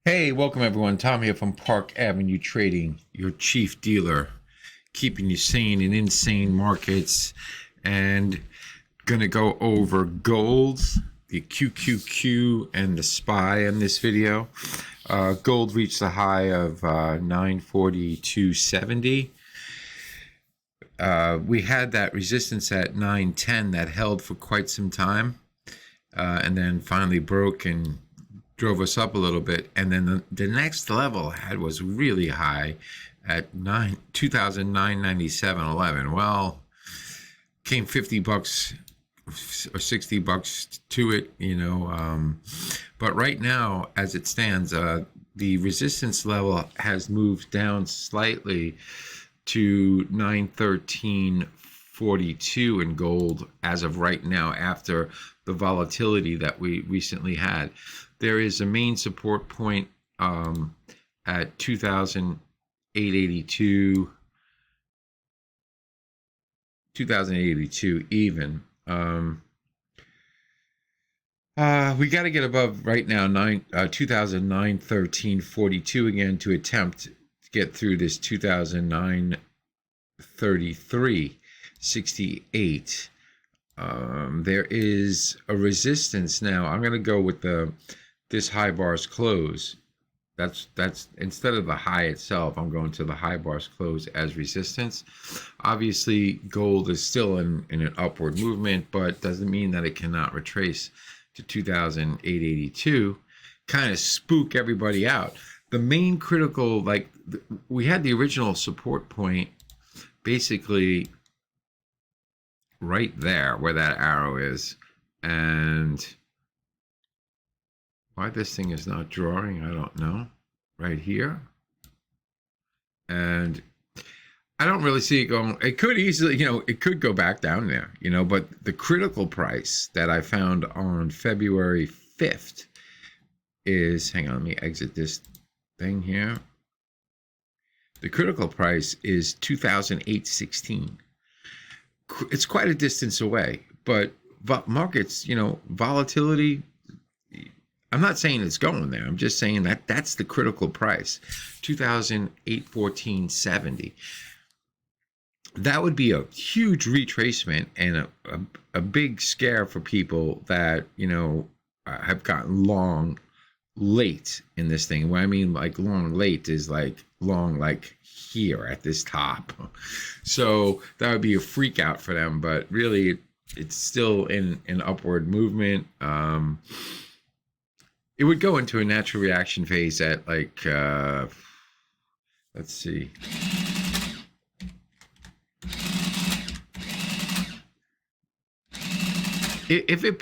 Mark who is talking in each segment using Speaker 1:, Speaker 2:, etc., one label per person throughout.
Speaker 1: Hey, welcome everyone. Tom here from Park Avenue Trading, your chief dealer, keeping you sane in insane markets. And gonna go over gold, the QQQ, and the SPY in this video. Gold reached the high of 942.70. We had that resistance at 910 that held for quite some time, and then finally broke and drove us up a little bit. And then the next level was really high at 2,997.11. Well, came $50 or $60 to it, but right now, as it stands, the resistance level has moved down slightly to 913.42 in gold as of right now, after the volatility that we recently had. There is a main support point at 2,882 even. We got to get above right now 2,913.42 again to attempt to get through this 2,933.68. There is a resistance now. I'm going to go with this high bar's close. That's instead of the high itself, I'm going to the high bar's close as resistance. Obviously, gold is still in an upward movement, but doesn't mean that it cannot retrace to 2,882. Kind of spook everybody out. The main critical, we had the original support point basically right there where that arrow is, and why this thing is not drawing, I don't know. Right here. And I don't really see it going. It could easily, it could go back down there, but the critical price that I found on February 5th is, hang on, let me exit this thing here. The critical price is 2,816. It's quite a distance away, but markets, volatility, I'm not saying it's going there. I'm just saying that that's the critical price, 2,814.70. That would be a huge retracement and a big scare for people that, have gotten long late in this thing. What I mean, long late is long here at this top. So that would be a freak out for them, but really it's still in an upward movement. It would go into a natural reaction phase at let's see. If it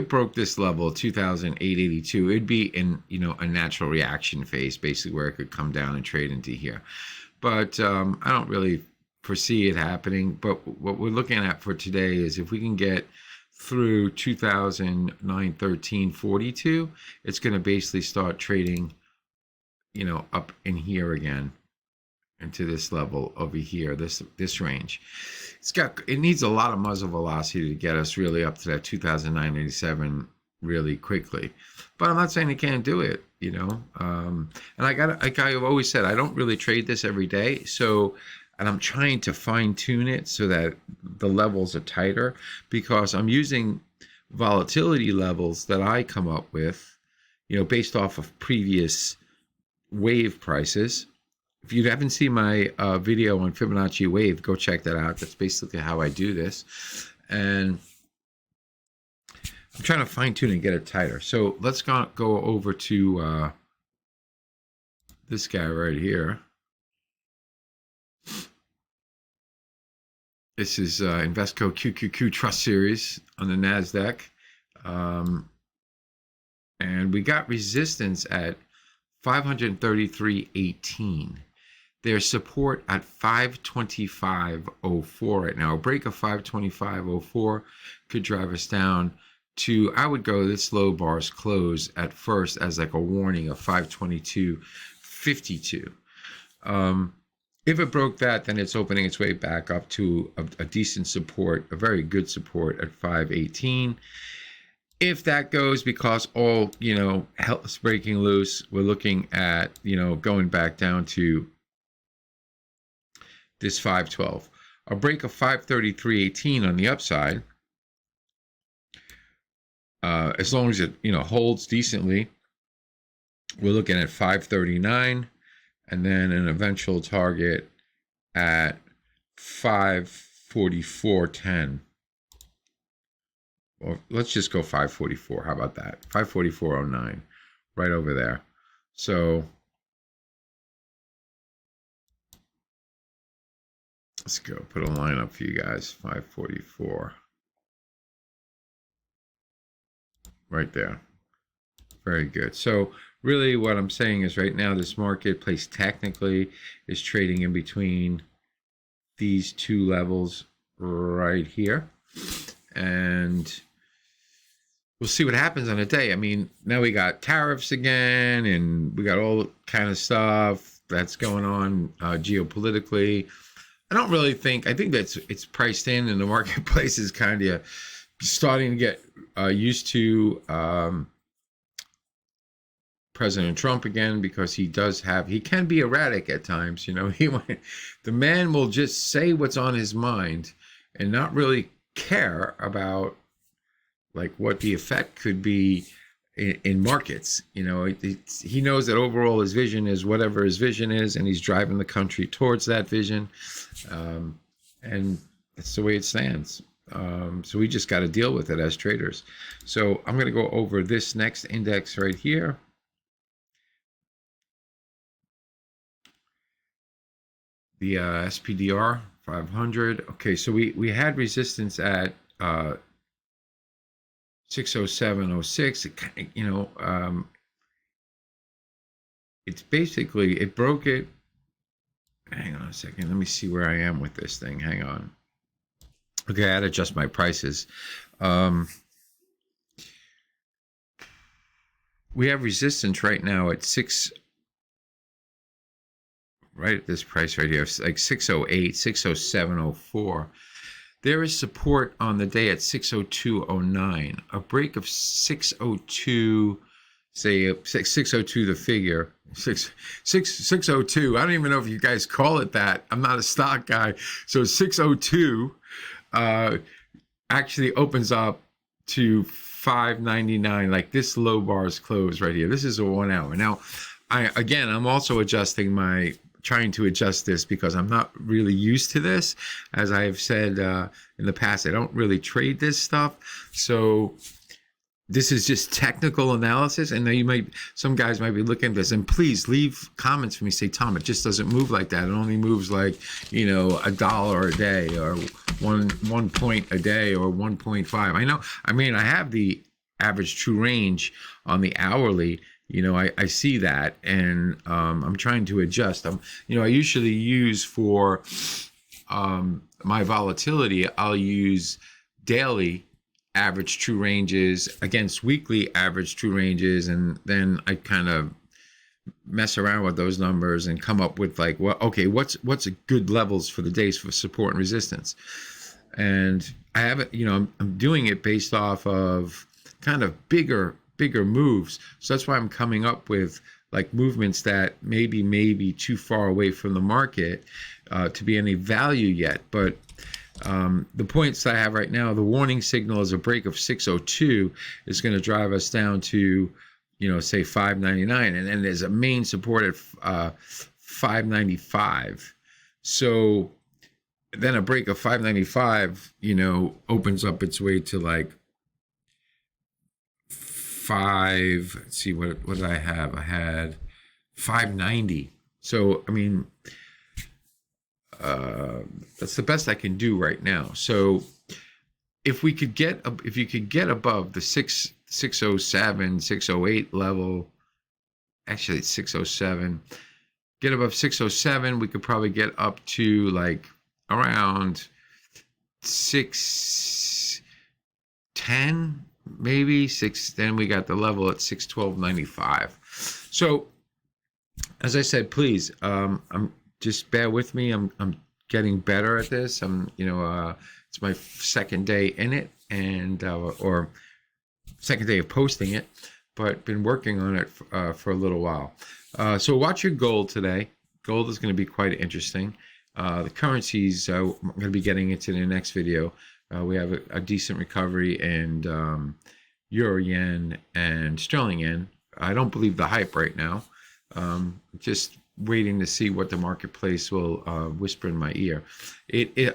Speaker 1: broke this level, 2,882, it'd be in a natural reaction phase, basically, where it could come down and trade into here. But I don't really foresee it happening. But what we're looking at for today is if we can get through 2,913.42, it's going to basically start trading, up in here again, into this level over here, this range. It needs a lot of muzzle velocity to get us really up to that 2,987 really quickly. But I'm not saying it can't do it, and like I've always said, I don't really trade this every day, and I'm trying to fine tune it so that the levels are tighter, because I'm using volatility levels that I come up with, based off of previous wave prices. If you haven't seen my video on Fibonacci wave, go check that out. That's basically how I do this. And I'm trying to fine tune and get it tighter. So let's go over to this guy right here. This is Invesco QQQ Trust Series on the NASDAQ. And we got resistance at 533.18. There's support at 525.04 right now. A break of 525.04 could drive us down to, I would go this low bar's close at first as like a warning of 522.52. If it broke that, then it's opening its way back up to a decent support, a very good support at 518. If that goes, because all, hell's breaking loose, we're looking at, going back down to this 512. A break of 533.18 on the upside, as long as it, holds decently, we're looking at 539, and then an eventual target at 544.10. Or let's just go 544. How about that? 544.09, right over there. So let's go put a line up for you guys. 544. Right there. Very good. So really what I'm saying is right now this marketplace technically is trading in between these two levels right here. And we'll see what happens on a day. I mean, now we got tariffs again, and we got all kind of stuff that's going on geopolitically. I think it's priced in, and the marketplace is kind of starting to get used to President Trump again, because he can be erratic at times. The man will just say what's on his mind and not really care about like what the effect could be in markets. He knows that overall his vision is whatever his vision is, and he's driving the country towards that vision. And that's the way it stands. So we just got to deal with it as traders. So I'm going to go over this next index right here. The SPDR 500. Okay, so we had resistance at 607.06. It's basically, it broke it. Hang on a second. Let me see where I am with this thing. Hang on. Okay, I had to adjust my prices. We have resistance right now at right at this price right here, like 608, 607.04. There is support on the day at 602.09. A break of 602, say 602 the figure, 602. I don't even know if you guys call it that. I'm not a stock guy. So 602 actually opens up to 599. Like this low bar is closed right here. This is a 1 hour. Now, I'm also trying to adjust this because I'm not really used to this. As I've said in the past, I don't really trade this stuff. So this is just technical analysis. And now some guys might be looking at this, and please leave comments for me. Say, Tom, it just doesn't move like that. It only moves like, $1 a day, or one point a day, or 1.5. I have the average true range on the hourly. I see that, and I'm trying to adjust. I usually use for my volatility, I'll use daily average true ranges against weekly average true ranges, and then I kind of mess around with those numbers and come up with like, what's a good levels for the days for support and resistance. And I have it, I'm doing it based off of kind of bigger moves. So that's why I'm coming up with like movements that maybe too far away from the market to be any value yet. But the points that I have right now, the warning signal is a break of 602 is going to drive us down to, say 599, and then there's a main support at 595. So then a break of 595, opens up its way to like let's see, what did I have? I had 590. So that's the best I can do right now. So if you could get above the 607, 608 level, actually it's 607, get above 607, we could probably get up to like around 610, maybe 6. Then we got the level at 612.95. So as I said, please, just bear with me. I'm getting better at this. It's my second day in it, and or second day of posting it, but been working on it for a little while. So watch your gold today. Gold is going to be quite interesting. The currencies, I'm going to be getting into in the next video. We have a decent recovery in euro yen and sterling yen. I don't believe the hype right now. Just waiting to see what the marketplace will whisper in my ear.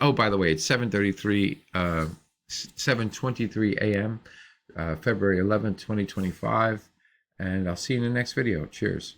Speaker 1: Oh, by the way, it's 7:23 a.m. February 11th, 2025, and I'll see you in the next video. Cheers.